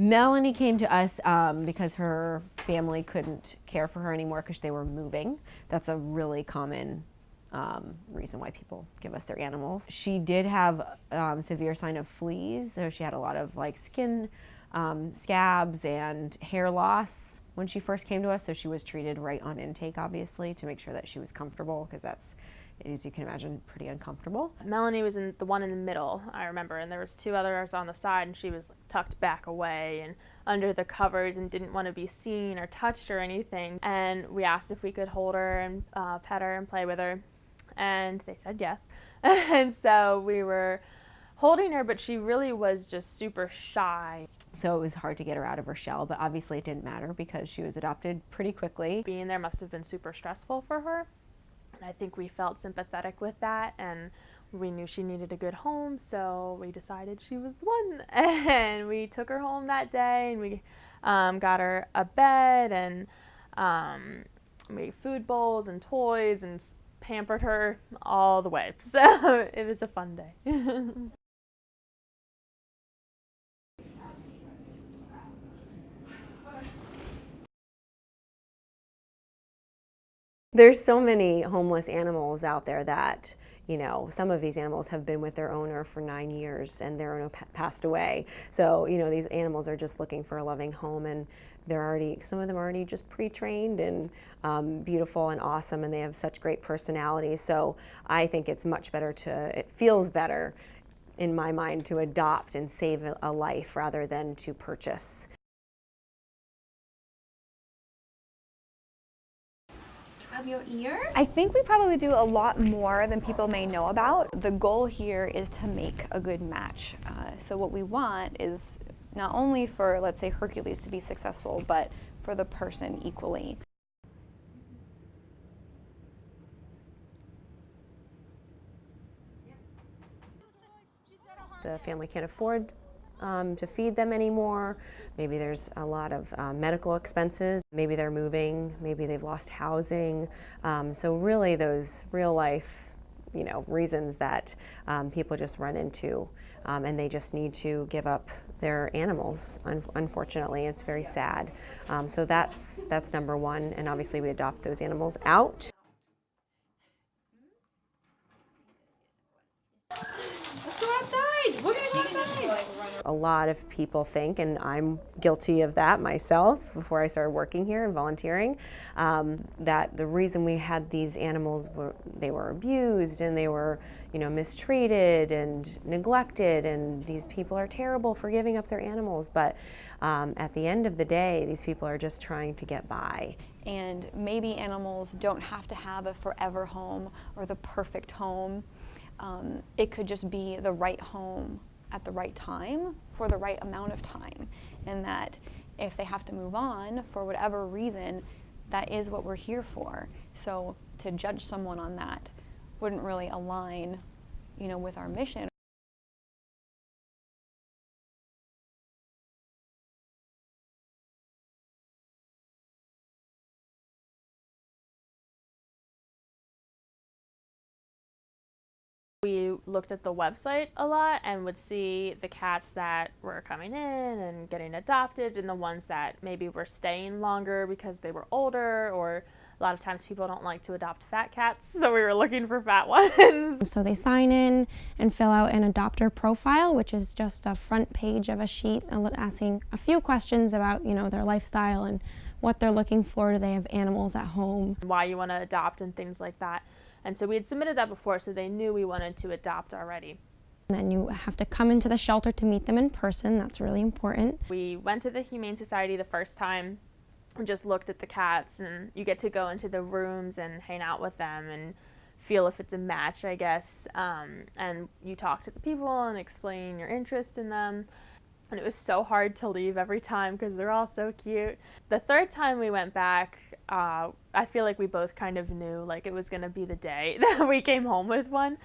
Melanie came to us because her family couldn't care for her anymore because they were moving. That's a really common reason why people give us their animals. She did have severe sign of fleas, so she had a lot of like skin scabs and hair loss when she first came to us, so she was treated right on intake, obviously, to make sure that she was comfortable, because that's, as you can imagine, pretty uncomfortable. Melanie was the one in the middle, I remember, and there was two others on the side, and she was like, tucked back away and under the covers and didn't want to be seen or touched or anything. And we asked if we could hold her and pet her and play with her, and they said yes. And so we were holding her, but she really was just super shy. So it was hard to get her out of her shell, but obviously it didn't matter because she was adopted pretty quickly. Being there must have been super stressful for her. And I think we felt sympathetic with that, and we knew she needed a good home, so we decided she was the one. And we took her home that day, and we got her a bed, and made food bowls and toys and pampered her all the way. So it was a fun day. There's so many homeless animals out there that, you know, some of these animals have been with their owner for 9 years and their owner passed away. So, you know, these animals are just looking for a loving home, and some of them are already just pre-trained and beautiful and awesome, and they have such great personalities. So I think it's much better it feels better in my mind to adopt and save a life rather than to purchase. Your ear? I think we probably do a lot more than people may know about. The goal here is to make a good match. So what we want is not only for, let's say, Hercules to be successful, but for the person equally. The family can't afford to feed them anymore. Maybe there's a lot of medical expenses. Maybe they're moving. Maybe they've lost housing. So really, those real life, you know, reasons that people just run into, and they just need to give up their animals. Unfortunately, it's very sad. So that's number one. And obviously, we adopt those animals out. Let's go outside. We're gonna go outside. A lot of people think, and I'm guilty of that myself before I started working here and volunteering, that the reason we had these animals they were abused and they were, you know, mistreated and neglected, and these people are terrible for giving up their animals. But at the end of the day, these people are just trying to get by. And maybe animals don't have to have a forever home or the perfect home. It could just be the right home at the right time for the right amount of time, and that if they have to move on for whatever reason, that is what we're here for. So to judge someone on that wouldn't really align, you know, with our mission. We looked at the website a lot and would see the cats that were coming in and getting adopted, and the ones that maybe were staying longer because they were older, or a lot of times people don't like to adopt fat cats, so we were looking for fat ones. So they sign in and fill out an adopter profile, which is just a front page of a sheet asking a few questions about, you know, their lifestyle and what they're looking for. Do they have animals at home? Why you want to adopt and things like that. And so we had submitted that before, so they knew we wanted to adopt already. And then you have to come into the shelter to meet them in person. That's really important. We went to the Humane Society the first time and just looked at the cats, and you get to go into the rooms and hang out with them and feel if it's a match, I guess. And you talk to the people and explain your interest in them. And it was so hard to leave every time because they're all so cute. The third time we went back, I feel like we both kind of knew like it was going to be the day that we came home with one.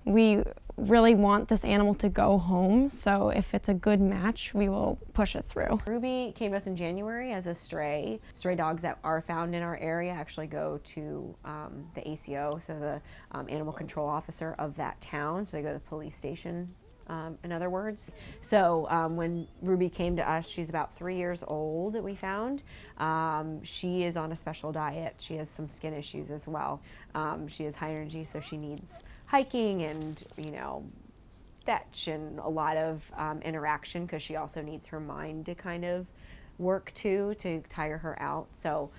We really want this animal to go home, so if it's a good match, we will push it through. Ruby came to us in January as a stray. Stray dogs that are found in our area actually go to the ACO, so the animal control officer of that town. So they go to the police station in other words. So when Ruby came to us, she's about 3 years old, we found. She is on a special diet. She has some skin issues as well. She has high energy, so she needs hiking and, fetch and a lot of interaction, because she also needs her mind to kind of work to tire her out. So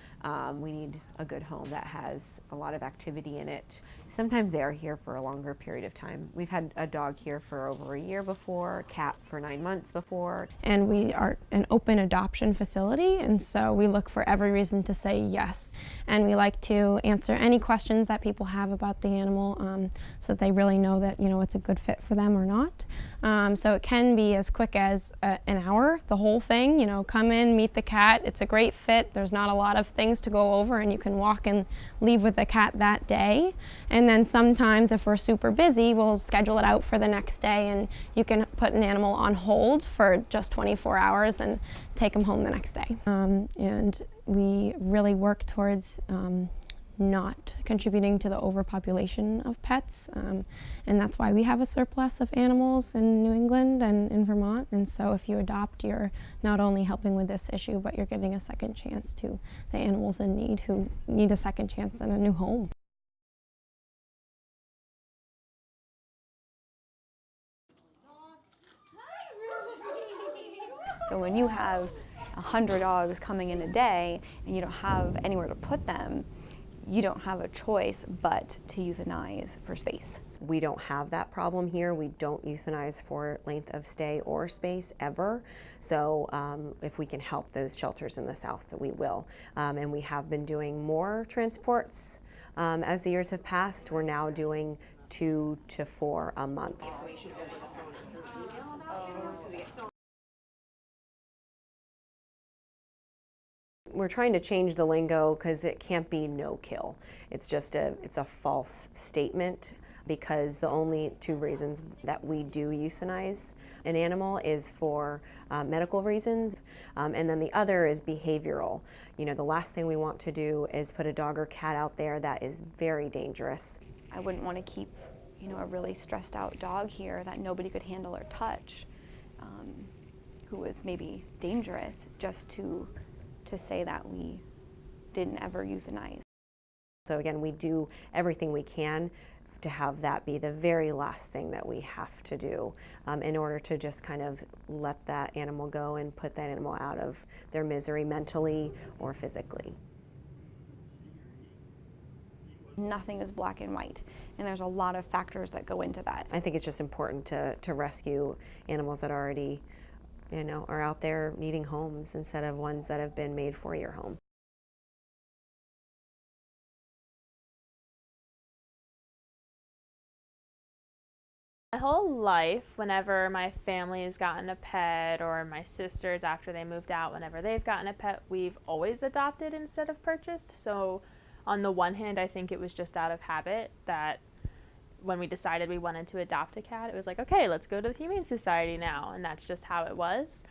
we need a good home that has a lot of activity in it. Sometimes they are here for a longer period of time. We've had a dog here for over a year before, a cat for 9 months before. And we are an open adoption facility, and so we look for every reason to say yes. And we like to answer any questions that people have about the animal, so that they really know that, it's a good fit for them or not. So it can be as quick as an hour, the whole thing, come in, meet the cat. It's a great fit. There's not a lot of things to go over, and you can walk and leave with the cat that day. And then sometimes if we're super busy, we'll schedule it out for the next day, and you can put an animal on hold for just 24 hours and take them home the next day. And we really work towards not contributing to the overpopulation of pets, and that's why we have a surplus of animals in New England and in Vermont. And so if you adopt, you're not only helping with this issue, but you're giving a second chance to the animals in need who need a second chance and a new home. So when you have 100 dogs coming in a day and you don't have anywhere to put them, you don't have a choice but to euthanize for space. We don't have that problem here. We don't euthanize for length of stay or space ever. So if we can help those shelters in the South, that we will. And we have been doing more transports as the years have passed. We're now doing 2 to 4 a month. We're trying to change the lingo because it can't be no kill. It's just it's a false statement, because the only 2 reasons that we do euthanize an animal is for medical reasons, and then the other is behavioral. The last thing we want to do is put a dog or cat out there that is very dangerous. I wouldn't want to keep, a really stressed out dog here that nobody could handle or touch, who was maybe dangerous, just to say that we didn't ever euthanize. So again, we do everything we can to have that be the very last thing that we have to do in order to just kind of let that animal go and put that animal out of their misery mentally or physically. Nothing is black and white, and there's a lot of factors that go into that. I think it's just important to rescue animals that already are out there needing homes, instead of ones that have been made for your home. My whole life, whenever my family has gotten a pet, or my sisters after they moved out, whenever they've gotten a pet, we've always adopted instead of purchased. So on the one hand, I think it was just out of habit that when we decided we wanted to adopt a cat, it was like, okay, let's go to the Humane Society now, and that's just how it was.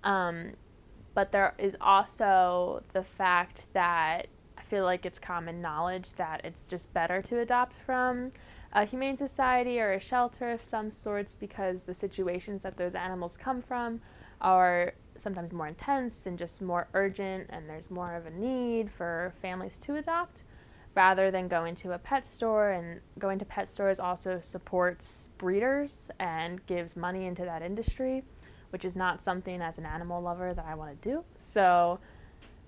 But there is also the fact that I feel like it's common knowledge that it's just better to adopt from a Humane Society or a shelter of some sorts, because the situations that those animals come from are sometimes more intense and just more urgent, and there's more of a need for families to adopt, rather than going to a pet store. And going to pet stores also supports breeders and gives money into that industry, which is not something as an animal lover that I want to do. So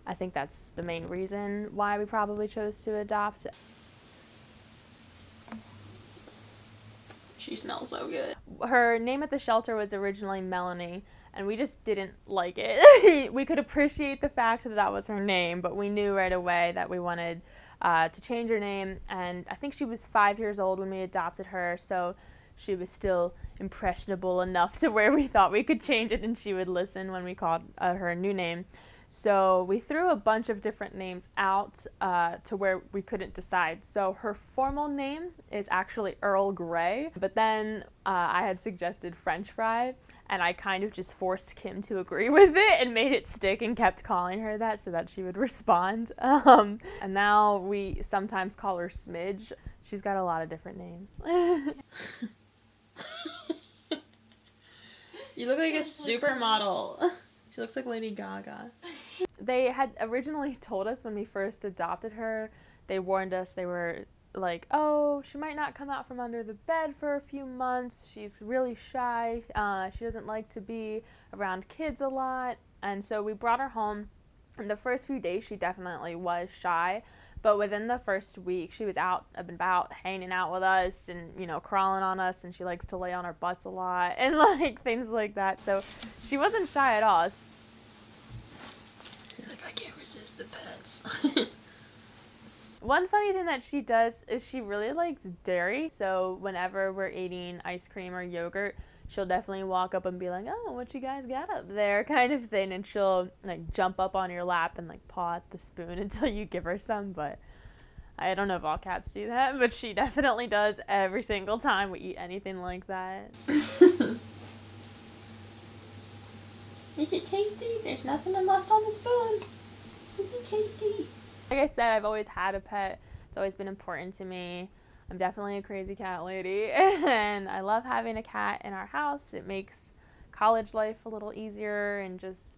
I think that's the main reason why we probably chose to adopt. She smells so good. Her name at the shelter was originally Melanie, and we just didn't like it. We could appreciate the fact that that was her name, but we knew right away that we wanted to change her name. And I think she was 5 years old when we adopted her, so she was still impressionable enough to where we thought we could change it and she would listen when we called her a new name. So we threw a bunch of different names out to where we couldn't decide. So her formal name is actually Earl Grey, but then I had suggested French Fry, and I kind of just forced Kim to agree with it and made it stick and kept calling her that so that she would respond. And now we sometimes call her Smidge. She's got a lot of different names. You look like a supermodel. She looks like Lady Gaga. They had originally told us when we first adopted her, they warned us, they were like, oh, she might not come out from under the bed for a few months. She's really shy. She doesn't like to be around kids a lot. And so we brought her home. In the first few days, she definitely was shy. But within the first week, she was out and about, hanging out with us and, you know, crawling on us. And she likes to lay on our butts a lot and, like, things like that. So she wasn't shy at all. She's like, I can't resist the pets. One funny thing that she does is she really likes dairy. So whenever we're eating ice cream or yogurt, she'll definitely walk up and be like, oh, what you guys got up there, kind of thing. And she'll, like, jump up on your lap and, like, paw at the spoon until you give her some. But I don't know if all cats do that, but she definitely does every single time we eat anything like that. Is it tasty? There's nothing left on the spoon. Is it tasty? Like I said, I've always had a pet. It's always been important to me. I'm definitely a crazy cat lady, and I love having a cat in our house. It makes college life a little easier and just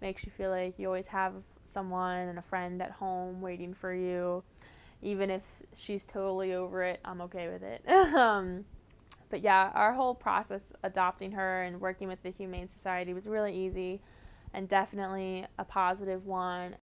makes you feel like you always have someone and a friend at home waiting for you. Even if she's totally over it, I'm okay with it. But yeah, our whole process adopting her and working with the Humane Society was really easy and definitely a positive one.